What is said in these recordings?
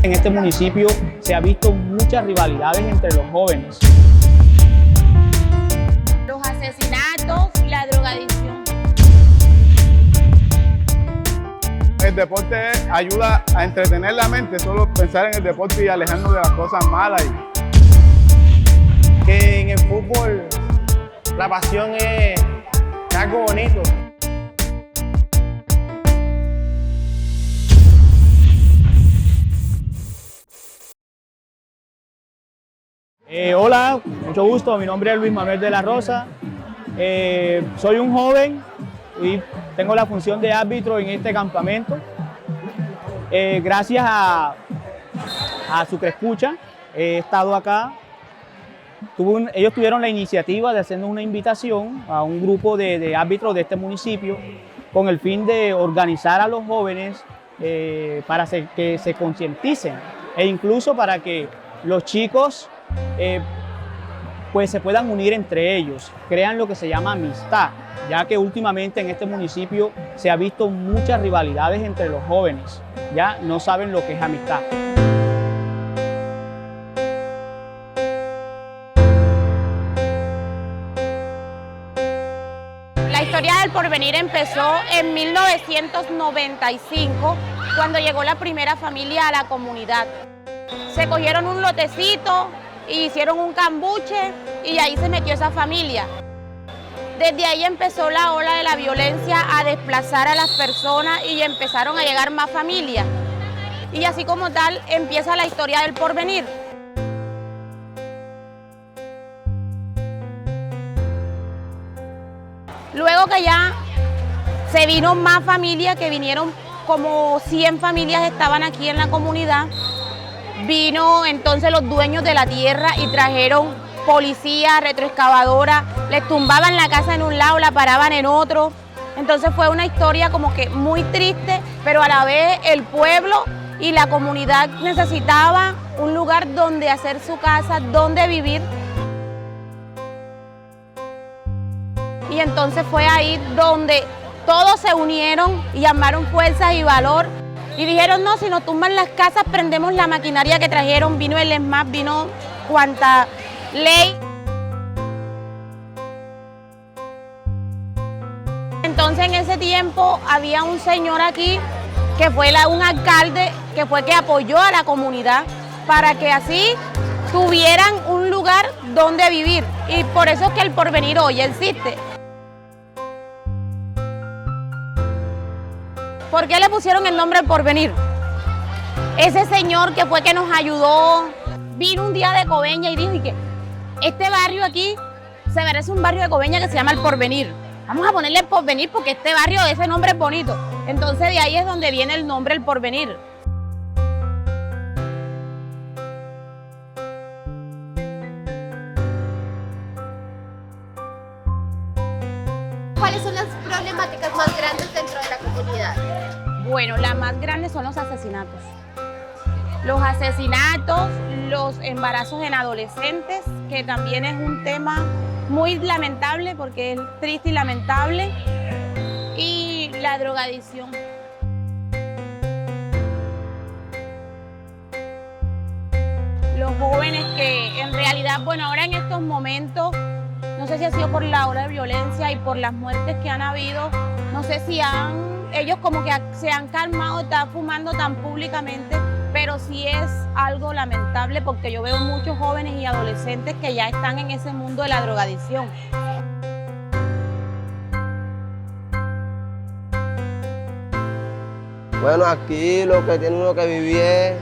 En este municipio se ha visto muchas rivalidades entre los jóvenes. Los asesinatos y la drogadicción. El deporte ayuda a entretener la mente, solo pensar en el deporte y alejarnos de las cosas malas. Que en el fútbol la pasión es algo bonito. Hola, mucho gusto, mi nombre es Luis Manuel de la Rosa. Soy un joven y tengo la función de árbitro en este campamento. Gracias a Sucrescucha he estado acá. Ellos tuvieron la iniciativa de hacernos una invitación a un grupo de árbitros de este municipio con el fin de organizar a los jóvenes para que se concienticen e incluso para que los chicos pues se puedan unir entre ellos, crean lo que se llama amistad, ya que últimamente en este municipio se ha visto muchas rivalidades entre los jóvenes, ya no saben lo que es amistad. La historia del Porvenir empezó en 1995, cuando llegó la primera familia a la comunidad. Se cogieron un lotecito, hicieron un cambuche y ahí se metió esa familia. Desde ahí empezó la ola de la violencia a desplazar a las personas y empezaron a llegar más familias. Y así como tal empieza la historia del Porvenir. Luego que ya se vino más familias, que vinieron como 100 familias estaban aquí en la comunidad, vino entonces los dueños de la tierra y trajeron policía, retroexcavadora, les tumbaban la casa en un lado, la paraban en otro. Entonces fue una historia como que muy triste, pero a la vez el pueblo y la comunidad necesitaba un lugar donde hacer su casa, donde vivir. Y entonces fue ahí donde todos se unieron y armaron fuerzas y valor. Y dijeron, no, si nos tumban las casas, prendemos la maquinaria que trajeron. Vino el ESMAD, vino cuanta ley. Entonces en ese tiempo había un señor aquí, que fue un alcalde, que fue que apoyó a la comunidad para que así tuvieran un lugar donde vivir. Y por eso es que el Porvenir hoy existe. ¿Por qué le pusieron el nombre El Porvenir? Ese señor que fue que nos ayudó, vino un día de Coveñas y dijo que este barrio aquí se merece un barrio de Coveñas que se llama El Porvenir. Vamos a ponerle El Porvenir porque este barrio, ese nombre es bonito. Entonces de ahí es donde viene el nombre El Porvenir. ¿Cuáles son las problemáticas más grandes dentro de la comunidad? Bueno, las más grandes son los asesinatos. Los asesinatos, los embarazos en adolescentes, que también es un tema muy lamentable porque es triste y lamentable, y la drogadicción. Los jóvenes que en realidad, bueno, ahora en estos momentos, no sé si ha sido por la ola de violencia y por las muertes que han habido, no sé si ellos como que se han calmado, están fumando tan públicamente, pero sí es algo lamentable porque yo veo muchos jóvenes y adolescentes que ya están en ese mundo de la drogadicción. Bueno, aquí lo que tiene uno que vivir es,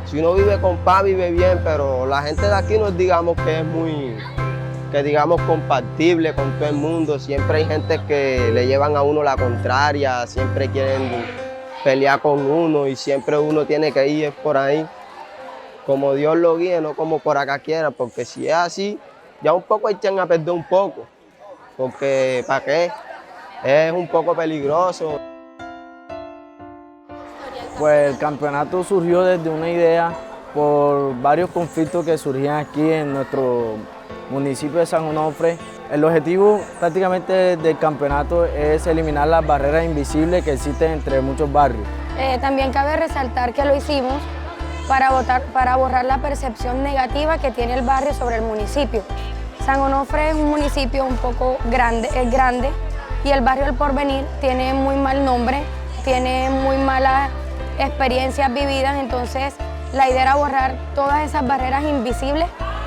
si uno vive con paz, vive bien, pero la gente de aquí no digamos que es muy, digamos compatible con todo el mundo. Siempre hay gente que le llevan a uno la contraria, siempre quieren pelear con uno y siempre uno tiene que ir por ahí como Dios lo guíe, no como por acá quiera, porque si es así, ya un poco echan a perder un poco, porque ¿para qué? Es un poco peligroso. Pues el campeonato surgió desde una idea por varios conflictos que surgían aquí en nuestro municipio de San Onofre. El objetivo prácticamente del campeonato es eliminar las barreras invisibles que existen entre muchos barrios. También cabe resaltar que lo hicimos para borrar la percepción negativa que tiene el barrio sobre el municipio. San Onofre es un municipio un poco grande, es grande, y el barrio El Porvenir tiene muy mal nombre, tiene muy malas experiencias vividas, entonces la idea era borrar todas esas barreras invisibles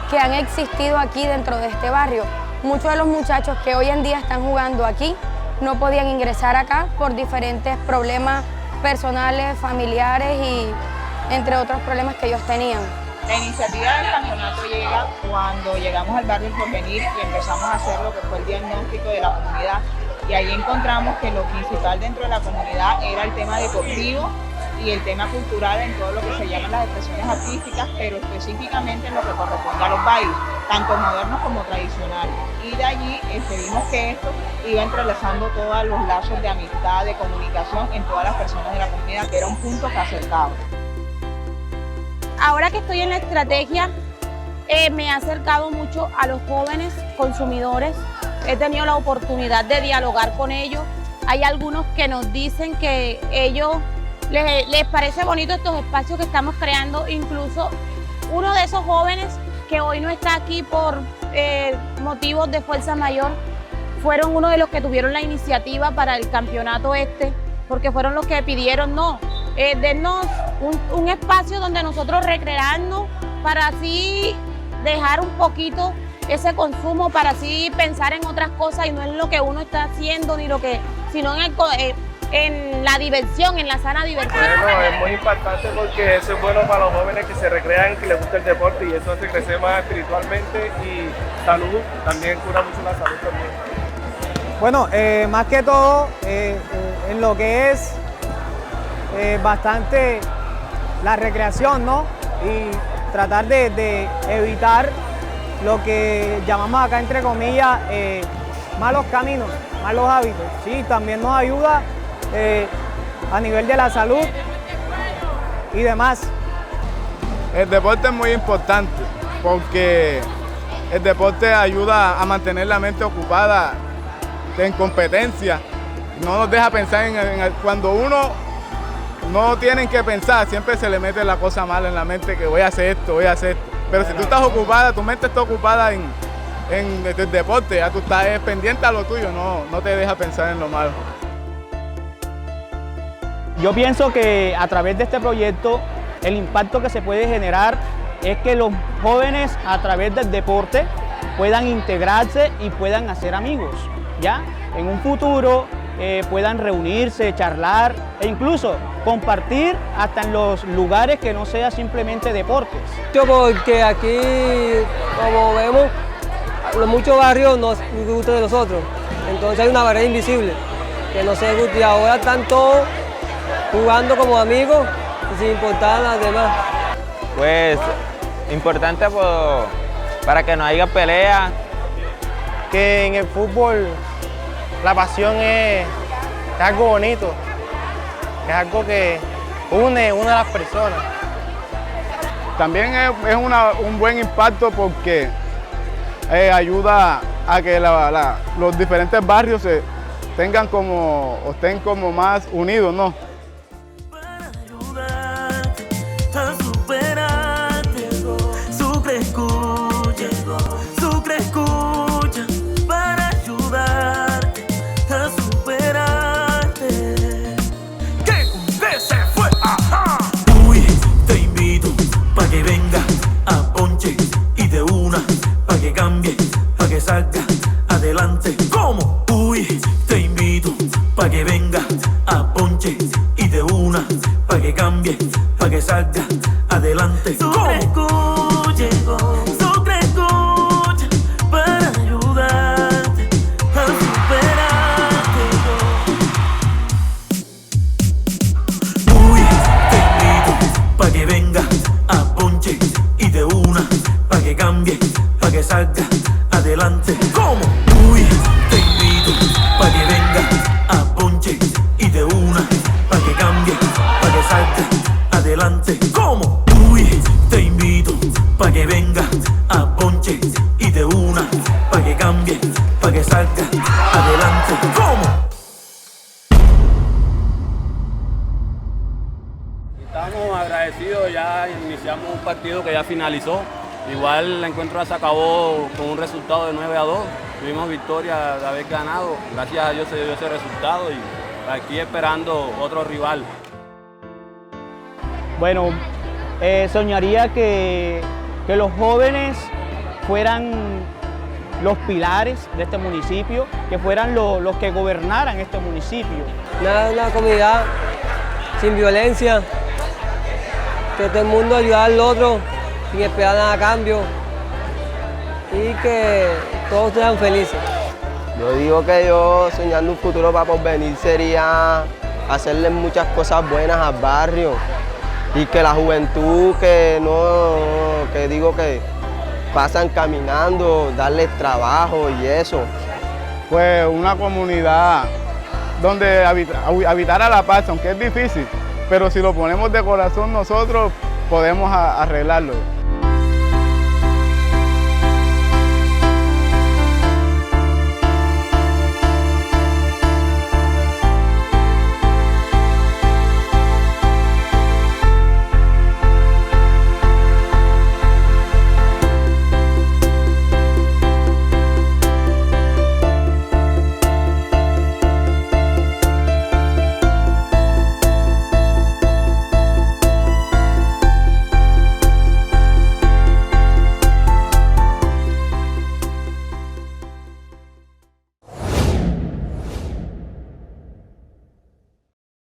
que han existido aquí dentro de este barrio. Muchos de los muchachos que hoy en día están jugando aquí no podían ingresar acá por diferentes problemas personales, familiares y entre otros problemas que ellos tenían. La iniciativa del campeonato llega cuando llegamos al barrio El Porvenir y empezamos a hacer lo que fue el diagnóstico de la comunidad. Y ahí encontramos que lo principal dentro de la comunidad era el tema deportivo y el tema cultural en todo lo que se llaman las expresiones artísticas, pero específicamente en lo que corresponde a los bailes, tanto modernos como tradicionales. Y de allí vimos que esto iba entrelazando todos los lazos de amistad, de comunicación en todas las personas de la comunidad, que era un punto que acercaba. Ahora que estoy en la estrategia, me he acercado mucho a los jóvenes consumidores. He tenido la oportunidad de dialogar con ellos. Hay algunos que nos dicen que ellos les parece bonito estos espacios que estamos creando. Incluso uno de esos jóvenes que hoy no está aquí por motivos de fuerza mayor, fueron uno de los que tuvieron la iniciativa para el campeonato porque fueron los que pidieron, dennos un espacio donde nosotros recrearnos para así dejar un poquito ese consumo, para así pensar en otras cosas y no en lo que uno está haciendo, sino en la diversión, en la sana diversión. Bueno, es muy impactante porque eso es bueno para los jóvenes que se recrean, que les gusta el deporte, y eso hace crecer más espiritualmente y salud, también cura mucho la salud también. Bueno, más que todo en lo que es bastante la recreación, ¿no? Y tratar de evitar lo que llamamos acá entre comillas malos caminos, malos hábitos. Sí, también nos ayuda a nivel de la salud y demás. El deporte es muy importante porque el deporte ayuda a mantener la mente ocupada en competencia. No nos deja pensar cuando uno no tiene que pensar, siempre se le mete la cosa mala en la mente, que voy a hacer esto, voy a hacer esto. Pero si tú estás ocupada, tu mente está ocupada en el deporte, ya tú estás pendiente a lo tuyo, no te deja pensar en lo malo. Yo pienso que a través de este proyecto el impacto que se puede generar es que los jóvenes a través del deporte puedan integrarse y puedan hacer amigos, ¿ya? En un futuro puedan reunirse, charlar e incluso compartir hasta en los lugares que no sea simplemente deportes. Porque aquí, como vemos, muchos barrios no gustan de nosotros, entonces hay una barrera invisible que no se gusta y ahora están todos jugando como amigos sin importar a las demás. Pues importante para que no haya pelea. Que en el fútbol la pasión es algo bonito, es algo que une a las personas. También es un buen impacto porque ayuda a que los diferentes barrios estén como más unidos, ¿no? Salga adelante, ¿cómo? Uy, te invito pa' que venga a ponche y de una pa' que cambie, pa' que salga adelante, ¿cómo? Llegó, Sucre escucha para ayudarte a superarte. Uy, te invito pa' que venga a ponche y de una pa' que cambie, pa' que salga adelante, ¿cómo? Uy, te invito pa' que venga a ponche y de una pa' que cambie, pa' que salga adelante, ¿cómo? Uy, te invito pa' que venga a ponche y de una pa' que cambie, pa' que salga adelante, ¿cómo? Estamos agradecidos, ya iniciamos un partido que ya finalizó. Igual el encuentro se acabó con un resultado de 9-2. Tuvimos victoria de haber ganado. Gracias a Dios se dio ese resultado y aquí esperando otro rival. Bueno, soñaría que los jóvenes fueran los pilares de este municipio, que fueran los que gobernaran este municipio. Una comunidad sin violencia, que todo el mundo ayude al otro sin esperar nada a cambio y que todos sean felices. Yo digo que yo soñando un futuro para porvenir sería hacerle muchas cosas buenas al barrio y que la juventud que pasan caminando, darles trabajo y eso. Pues una comunidad donde habitar a la paz, aunque es difícil, pero si lo ponemos de corazón nosotros podemos arreglarlo.